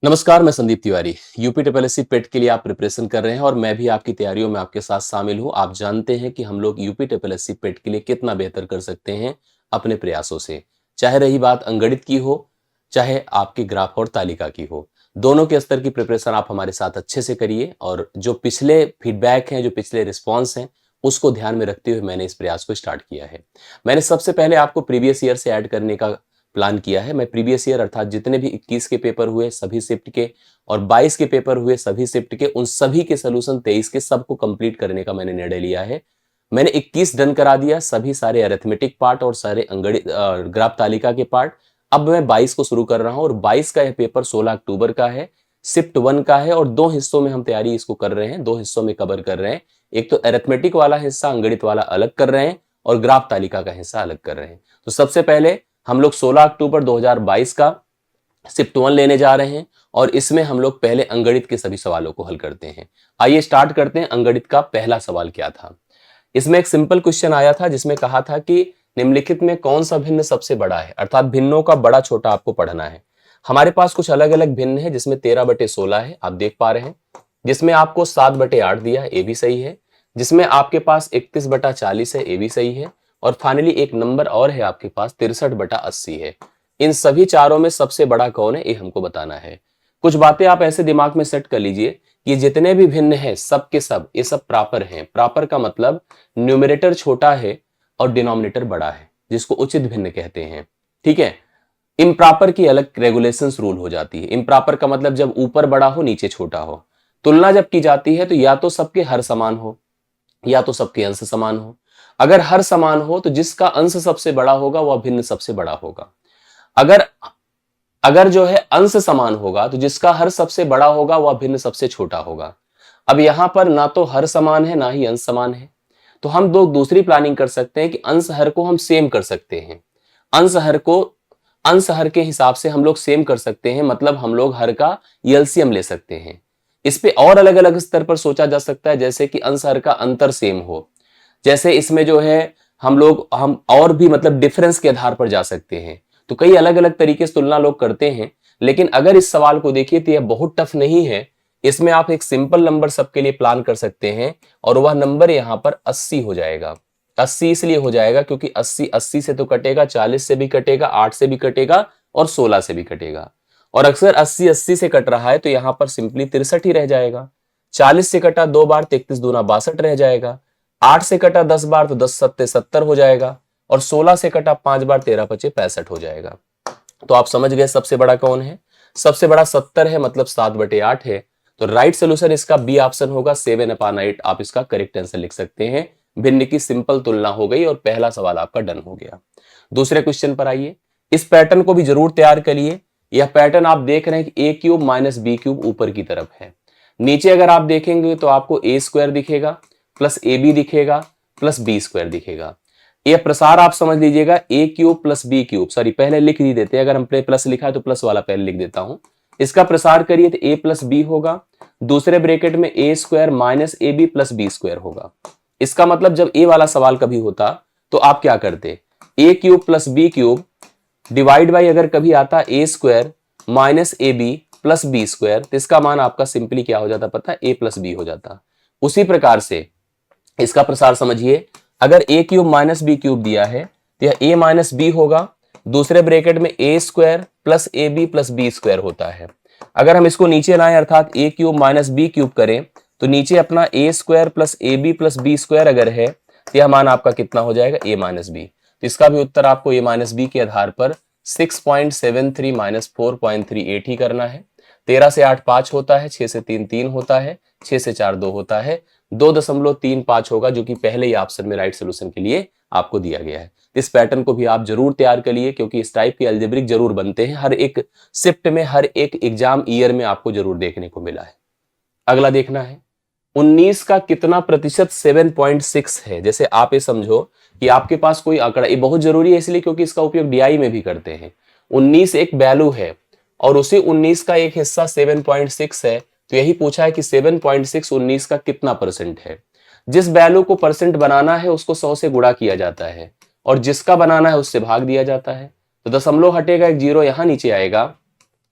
नमस्कार, मैं Sandeep Tiwari. UP triple पेट के लिए आप प्रिपरेशन कर रहे हैं और मैं भी आपकी तैयारियों में आपके साथ शामिल हूँ। आप जानते हैं कि हम लोग यूपी ट्रिपल पेट के लिए कितना बेहतर कर सकते हैं अपने प्रयासों से। चाहे रही बात अंगणित की हो, चाहे आपकी ग्राफ और तालिका की हो। दोनों के स्तर की प्रिपरेशन आप हमारे साथ अच्छे से करिए और जो पिछले फीडबैक हैं, जो पिछले रिस्पॉन्स हैं, उसको ध्यान में रखते हुए मैंने इस प्रयास को स्टार्ट किया है। मैंने सबसे पहले आपको प्रीवियस ईयर से ऐड करने का प्लान किया है। मैं प्रीवियस ईयर अर्थात जितने भी 21 के पेपर हुए सभी शिफ्ट के और 22 के पेपर हुए सभी शिफ्ट के, उन सभी के सोल्यूशन 23 के सबको कंप्लीट करने का मैंने निर्णय लिया है। मैंने 21 डन करा दिया, सभी सारे अरिथमेटिक पार्ट और सारे अंगणित ग्राफ तालिका के पार्ट। अब मैं 22 को शुरू कर रहा हूं और 22 का यह पेपर 16 अक्टूबर का है, शिफ्ट 1 का है और दो हिस्सों में हम तैयारी इसको कर रहे हैं, दो हिस्सों में कवर कर रहे हैं। एक तो अरिथमेटिक वाला हिस्सा अंगणित वाला अलग कर रहे हैं और ग्राफ तालिका का हिस्सा अलग कर रहे हैं। तो सबसे पहले हम लोग 16 अक्टूबर 2022 का शिफ्ट 1 लेने जा रहे हैं और इसमें हम लोग पहले अंगणित के सभी सवालों को हल करते हैं। आइए स्टार्ट करते हैं। अंगणित का पहला सवाल क्या था? इसमें एक सिंपल क्वेश्चन आया था जिसमें कहा था कि निम्नलिखित में कौन सा भिन्न सबसे बड़ा है, अर्थात भिन्नों का बड़ा छोटा आपको पढ़ना है। हमारे पास कुछ अलग अलग भिन्न है जिसमें 13/16 है, आप देख पा रहे हैं। जिसमें आपको 7/8 दिया है, ये भी सही है। जिसमें आपके पास 31/40 है, ये भी सही है। और फाइनली एक नंबर और है आपके पास 63/80 है। इन सभी चारों में सबसे बड़ा कौन है, ये हमको बताना है। कुछ बातें आप ऐसे दिमाग में सेट कर लीजिए, ये जितने भी भिन्न हैं सब के सब ये सब प्रॉपर हैं। प्रॉपर का मतलब न्यूमरेटर छोटा है और डिनोमिनेटर बड़ा है, जिसको उचित भिन्न कहते हैं। ठीक है। इम्प्रॉपर की अलग रेगुलेशंस रूल हो जाती है। इम्प्रॉपर का मतलब जब ऊपर बड़ा हो नीचे छोटा हो। तुलना जब की जाती है तो या तो सबके हर समान हो या तो सबके अंश समान हो। अगर हर समान हो तो जिसका अंश सबसे बड़ा होगा वह भिन्न सबसे बड़ा होगा। अगर अगर जो है अंश समान होगा तो जिसका हर सबसे बड़ा होगा वह भिन्न सबसे छोटा होगा। अब यहां पर ना तो हर समान है ना ही अंश समान है, तो हम दो दूसरी प्लानिंग कर सकते हैं कि अंश हर को हम सेम कर सकते हैं। अंश हर को अंश हर के हिसाब से हम लोग सेम कर सकते हैं, मतलब हम लोग हर का एलसीएम ले सकते हैं। इस पे और अलग अलग स्तर पर सोचा जा सकता है, जैसे कि अंश हर का अंतर सेम हो। जैसे इसमें जो है हम और भी मतलब डिफरेंस के आधार पर जा सकते हैं। तो कई अलग अलग तरीके से तुलना लोग करते हैं, लेकिन अगर इस सवाल को देखिए तो यह बहुत टफ नहीं है। इसमें आप एक सिंपल नंबर सबके लिए प्लान कर सकते हैं और वह नंबर यहां पर 80 हो जाएगा। 80 इसलिए हो जाएगा क्योंकि 80 80 से तो कटेगा, 40 से भी कटेगा, 8 से भी कटेगा और 16 से भी कटेगा। और अक्सर 80 80 से कट रहा है तो यहां पर सिंपली 63 ही रह जाएगा। 40 से कटा 2 बार, 33 दूना 62 रह जाएगा। 8 से कटा 10 बार तो 10 सत्ते 70 हो जाएगा और 16 से कटा 5 बार 13 पचे 65 हो जाएगा। तो आप समझ गए सबसे बड़ा कौन है। सबसे बड़ा 70 है, मतलब 7/8 है। तो राइट सोल्यूशन इसका बी ऑप्शन होगा, 7/8 आप इसका करेक्ट आंसर लिख सकते हैं। भिन्न की सिंपल तुलना हो गई और पहला सवाल आपका डन हो गया। दूसरे क्वेश्चन पर आइए। इस पैटर्न को भी जरूर तैयार करिए। यह पैटर्न आप देख रहे हैं कि a³ माइनस b³ ऊपर की तरफ है। नीचे अगर आप देखेंगे तो आपको a² दिखेगा प्लस ab दिखेगा प्लस b² दिखेगा। यह प्रसार आप समझ लीजिएगा a³ प्लस b³, सॉरी पहले लिख ही देते हैं, अगर हम प्लस लिखा है तो प्लस वाला पहले लिख देता हूं। इसका प्रसार करिए तो a प्लस b होगा, दूसरे ब्रैकेट में a² minus ab plus b² होगा। इसका मतलब जब a वाला सवाल कभी होता तो आप क्या करते, a³ plus b³ divide by अगर कभी आता a² minus ab plus b² तो इसका मान आपका सिंपली क्या हो जाता पता है, a प्लस b हो जाता। उसी प्रकार से इसका प्रसार समझिए, अगर a³ माइनस b³ दिया है तो यह a माइनस b होगा, दूसरे ब्रैकेट में a² plus ab plus b² होता है। अगर हम इसको नीचे लाएं अर्थात a³ माइनस b³ करें तो नीचे अपना a² plus ab plus b² अगर है तो यह मान आपका कितना हो जाएगा, a माइनस b। तो इसका भी उत्तर आपको a माइनस b के आधार पर 6.73 माइनस 4.38 ही करना है। 13 से 8 5 होता है, 6 से 3 3 होता है, 6 से 4 2 होता है, 2.35 होगा जो कि पहले ही ऑप्शन में राइट सोल्यूशन के लिए आपको दिया गया है। इस पैटर्न को भी आप जरूर तैयार करिए क्योंकि इस टाइप के अलजेब्रिक जरूर बनते हैं, हर एक शिफ्ट में हर एक एग्जाम ईयर में आपको जरूर देखने को मिला है। अगला देखना है 19 का कितना प्रतिशत 7.6 है। जैसे आप ये समझो कि आपके पास कोई आंकड़ा, ये बहुत जरूरी है इसलिए क्योंकि इसका उपयोग डीआई में भी करते हैं। 19 एक वैल्यू है और उसी 19 का एक हिस्सा 7.6 है, तो यही पूछा है कि 7.6 19 का कितना परसेंट है। जिस वैल्यू को परसेंट बनाना है उसको 100 से गुणा किया जाता है और जिसका बनाना है उससे भाग दिया जाता है। तो दशमलव हटेगा, एक जीरो यहां नीचे आएगा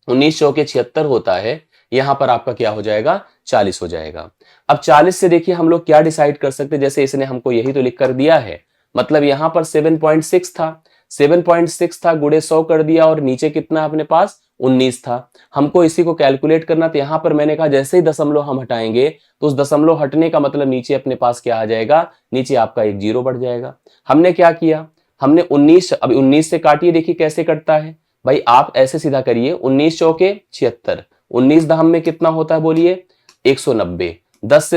19 चौके 76 होता है, यहां पर आपका क्या हो जाएगा, 40 हो जाएगा। अब 40 से देखिए हम लोग क्या डिसाइड कर सकते हैं, जैसे इसने हमको यही तो लिख कर दिया है, मतलब यहां पर 7.6 था, 7.6 था, गुणे 100 कर दिया और नीचे कितना अपने पास 19 था। हमको इसी को कैलकुलेट करना, तो यहां पर मैंने कहा जैसे ही दशमलव हम हटाएंगे तो उस दशमलव हटने का मतलब नीचे अपने पास क्या आ जाएगा, नीचे आपका एक जीरो बढ़ जाएगा। हमने क्या किया, हमने 19, अब 19 से काटिए, देखिए कैसे कटता है भाई, आप ऐसे सीधा करिए, 19 चौके 76, 19 दहम में कितना होता है बोलिए, 190, 10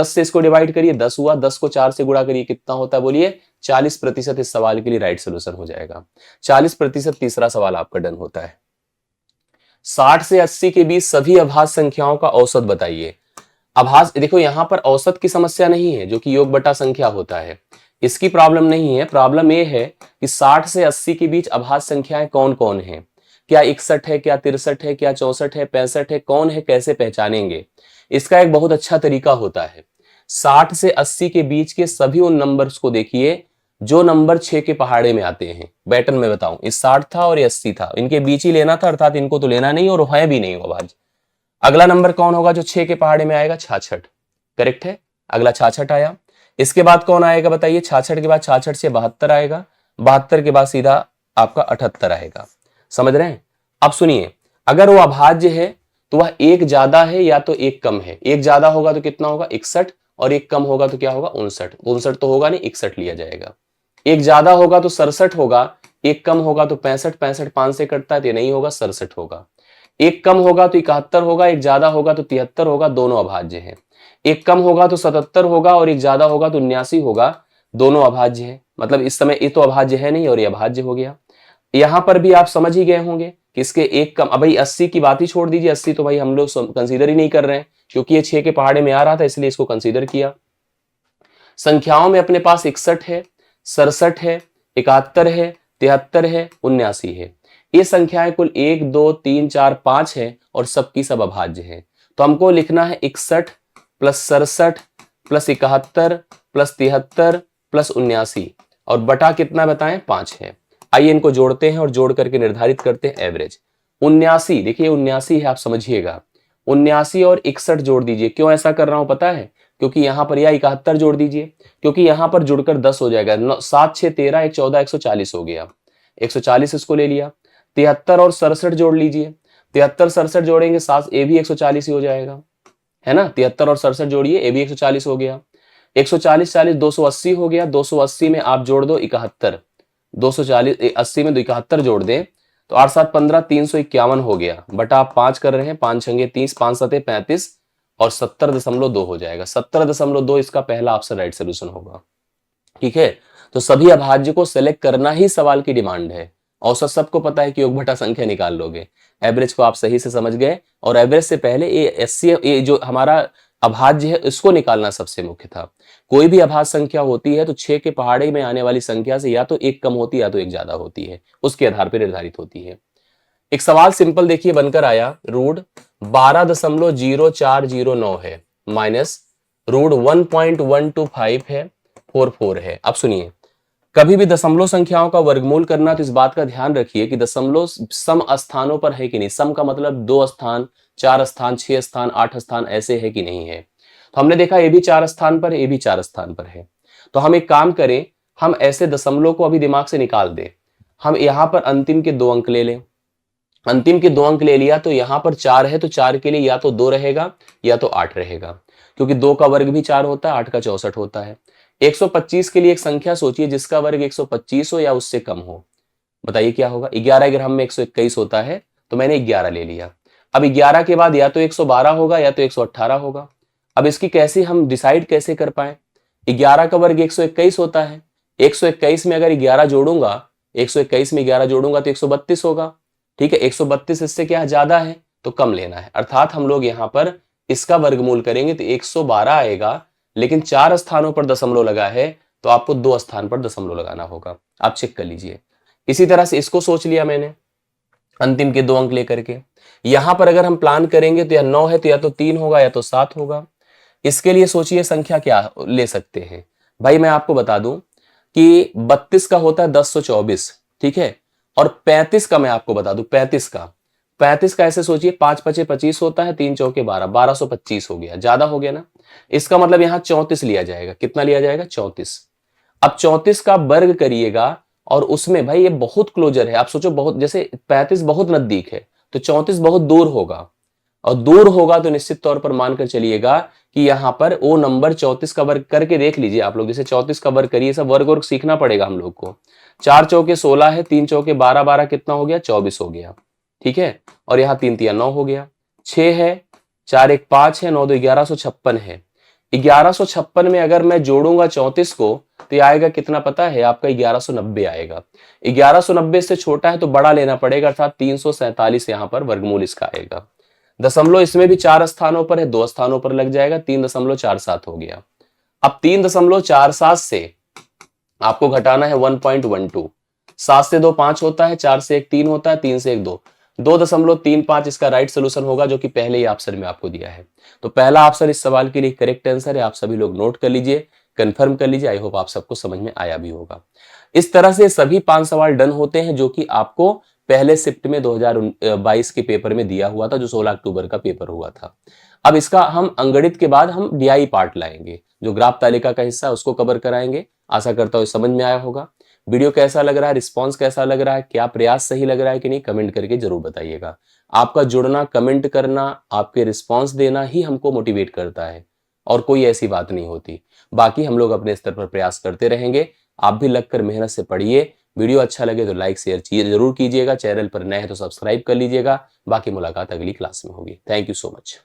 से इसको डिवाइड करिए, 10 हुआ, 10 को 4 से गुणा करिए, कितना होता है बोलिए, 40%। इस सवाल के लिए राइट सोल्यूशन हो जाएगा 40%। तीसरा सवाल आपका डन होता है। 60 से 80 के बीच सभी अभाज्य संख्याओं का औसत बताइए। अभाज्य, देखो यहां पर औसत की समस्या नहीं है, जो कि योग बटा संख्या होता है, इसकी प्रॉब्लम नहीं है। प्रॉब्लम यह है कि 60 से 80 के बीच अभाज्य संख्याएं कौन कौन है, क्या 61 है, क्या 63 है, क्या 64 है, 65 है, कौन है, कैसे पहचानेंगे। इसका एक बहुत अच्छा तरीका होता है, 60 से 80 के बीच के सभी उन नंबर्स को देखिए जो नंबर 6 के पहाड़े में आते हैं। बैटर्न में बताऊं, इस 60 था और ये 80 था, इनके बीच ही लेना था, अर्थात इनको तो लेना नहीं और है भी नहीं अभाज्य। अगला नंबर कौन होगा जो 6 के पहाड़े में आएगा, 66, करेक्ट है, अगला 66 आया। इसके बाद कौन आएगा बताइए, 66 के बाद 66 से 72 आएगा, 72 के बाद सीधा आपका 78 आएगा। समझ रहे हैं। अब सुनिए, अगर वो अभाज्य है तो वह एक ज्यादा है या तो एक कम है। एक ज्यादा होगा तो कितना होगा, 61, और एक कम होगा तो क्या होगा, 59। 59 तो होगा नहीं, 61 लिया जाएगा। एक ज्यादा होगा तो 67 होगा, एक कम होगा तो 65, 65 5 से कटता है तो ये नहीं होगा, 67 होगा। एक कम होगा तो 71 होगा, एक ज्यादा होगा तो 73 होगा, दोनों अभाज्य हैं। एक कम होगा तो 77 होगा और एक ज्यादा होगा तो 79 होगा, दोनों अभाज्य हैं। मतलब इस समय ये तो अभाज्य है नहीं और ये अभाज्य हो गया। यहां पर भी आप समझ ही गए होंगे कि इसके एक कम, अब भाई 80 की बात ही छोड़ दीजिए, 80 तो भाई हम लोग कंसीडर ही नहीं कर रहे हैं, क्योंकि ये 6 के पहाड़े में आ रहा था इसलिए इसको कंसीडर किया। संख्याओं में अपने पास 61 है, 67 है, 71 है, 73 है, 79 है। ये संख्याएं कुल 1 2 3 4 5 है और सबकी सब अभाज्य है। तो हमको लिखना है 61 प्लस 67 प्लस 71 प्लस 73 प्लस 79 और बटा कितना बताएं, 5 है। आइए इनको जोड़ते हैं और जोड़ करके निर्धारित करते हैं एवरेज। 79, देखिए 79 है, आप समझिएगा। 79 और 61 जोड़ दीजिए। क्यों ऐसा कर रहा हूं पता है, क्योंकि यहां पर, या 71 जोड़ दीजिए, क्योंकि यहां पर जुड़कर 10 हो जाएगा। 7 6 13, 1 14, 140 हो गया, 140 इसको ले लिया। 73 और 67 जोड़ लीजिए, 73 67 जोड़ेंगे, 7 ए भी 140 ही हो जाएगा, है ना। 73 और 67 जोड़िए, ए भी 140 हो गया। 140 40 280 हो गया। 280 में आप जोड़ दो 71, 240 80 में 71 जोड़ दें तो 8 7 15, 351 हो गया, बटा आप 5 कर रहे हैं, 5 छंगे 30, 5 सते 35 और 70.2 हो जाएगा। 70.2 इसका पहला ऑप्शन राइट सोल्यूशन होगा। ठीक है, तो सभी अभाज्य को सेलेक्ट करना ही सवाल की डिमांड है। औसत सबको पता है कि योग बटा संख्या निकाल लोगे, एवरेज को आप सही से समझ गए। और एवरेज से पहले ये एचसीएफ, ये जो हमारा अभाज्य है इसको निकालना सबसे मुख्य था। कोई भी अभाज्य संख्या होती है तो 6 के पहाड़े में आने वाली संख्या से या तो एक कम होती है या तो एक ज्यादा होती है, उसके आधार पर निर्धारित होती है। एक सवाल सिंपल देखिए बनकर आया, रूट 12.0409 है माइनस रूट 1.125 है, 44 है। अब सुनिए, कभी भी दशमलव संख्याओं का वर्गमूल करना तो इस बात का ध्यान रखिए कि दशमलव सम स्थानों पर है कि नहीं। सम का मतलब 2 स्थान, 4 स्थान, 6 स्थान, 8 स्थान ऐसे है कि नहीं है। तो हमने देखा ये भी 4 स्थान पर, ये भी 4 स्थान पर है। तो हम एक काम करें, हम ऐसे दशमलव को अभी दिमाग से निकाल दें। हम यहां पर अंतिम के 2 अंक ले लें। अंतिम के 2 अंक ले लिया तो यहां पर 4 है तो 4 के लिए या तो 2 रहेगा या तो 8 रहेगा, क्योंकि 2 का वर्ग भी 4 होता है, 8 का 64 होता है। 125 के लिए एक संख्या सोचिए जिसका वर्ग 125 हो या उससे कम हो। बताइए क्या होगा। 11 ग्राम में 121 होता है तो मैंने 11 ले लिया। अब 11 के बाद या तो 112 होगा या तो 118 होगा। अब इसकी कैसे हम डिसाइड कैसे कर पाए। 11 का वर्ग 121 होता है, 121 में अगर 11 जोड़ूंगा, 121 में 11 जोड़ूंगा तो 132 होगा। ठीक है, 132 इससे क्या ज्यादा है तो कम लेना है, अर्थात हम लोग यहां पर इसका वर्गमूल करेंगे तो 112 आएगा। लेकिन 4 स्थानों पर दशमलव लगा है तो आपको 2 स्थान पर दशमलव लगाना होगा, आप चेक कर लीजिए। इसी तरह से इसको सोच लिया मैंने अंतिम के 2 अंक लेकर के। यहां पर अगर हम प्लान करेंगे तो या 9 है तो या तो 3 होगा या तो 7 होगा। इसके लिए सोचिए संख्या क्या ले सकते हैं। भाई मैं आपको बता दूं कि 32 का होता है 1024, ठीक है, और 35 का मैं आपको बता दूं, 35 35 का ऐसे सोचिए, 5 पचे 25 होता है, 3 चौके 12, 1225 हो गया, ज्यादा हो गया ना। इसका मतलब यहाँ 34 लिया जाएगा। कितना लिया जाएगा? 34। अब 34 का वर्ग करिएगा और उसमें भाई ये बहुत क्लोजर है। आप सोचो, बहुत, जैसे 35 बहुत नजदीक है तो 34 बहुत दूर होगा, और दूर होगा तो निश्चित तौर पर मानकर चलिएगा कि यहां पर वो नंबर 34 का वर्ग करके देख लीजिए आप लोग। जैसे 34 का वर्ग करिए, सब वर्ग वर्ग सीखना पड़ेगा हम लोग को। 4 चौके 16 है, 3 चौके 12, 12 कितना हो गया? 24 हो गया। ठीक है, और यहाँ 3 तिया 9 हो गया। 6 है, 4 एक 5 है, 9 दो 1156 है। 1156 में अगर मैं जोड़ूंगा 34 को तो ये आएगा कितना पता है आपका? 1190 आएगा। 1190 से छोटा है तो बड़ा लेना पड़ेगा, अर्थात 347 यहाँ पर वर्गमूल इसका आएगा। दशमलव इसमें भी 4 स्थानों पर है, 2 स्थानों पर लग जाएगा, 3.47 हो गया। अब 3.47 से आपको घटाना है 1.12। 7 से 2 5 होता है, 4 से 1 3 होता है, 3 से 1 2, 2.35 इसका राइट सोल्यूशन होगा, जो कि पहले ही ऑप्शन में आपको दिया है। तो पहला ऑप्शन इस सवाल के लिए करेक्ट आंसर है। आप सभी लोग नोट कर लीजिए, कंफर्म कर लीजिए। आई होप आप सबको समझ में आया भी होगा। इस तरह से सभी 5 सवाल डन होते हैं, जो कि आपको पहले शिफ्ट में 2022 के पेपर में दिया हुआ था, जो 16 अक्टूबर का पेपर हुआ था। अब इसका हम अंगणित के बाद हम डीआई पार्ट लाएंगे, जो ग्राफ तालिका का हिस्सा है उसको कवर कराएंगे। आशा करता हूं समझ में आया होगा। वीडियो कैसा लग रहा है, रिस्पांस कैसा लग रहा है, क्या प्रयास सही लग रहा है कि नहीं, कमेंट करके जरूर बताइएगा। आपका जुड़ना, कमेंट करना, आपके रिस्पांस देना ही हमको मोटिवेट करता है, और कोई ऐसी बात नहीं होती। बाकी हम लोग अपने स्तर पर प्रयास करते रहेंगे। आप भी लगकर मेहनत से पढ़िए। वीडियो अच्छा लगे तो लाइक शेयर जरूर कीजिएगा। चैनल पर नए हैं तो सब्सक्राइब कर लीजिएगा। बाकी मुलाकात अगली क्लास में होगी। Thank you so much.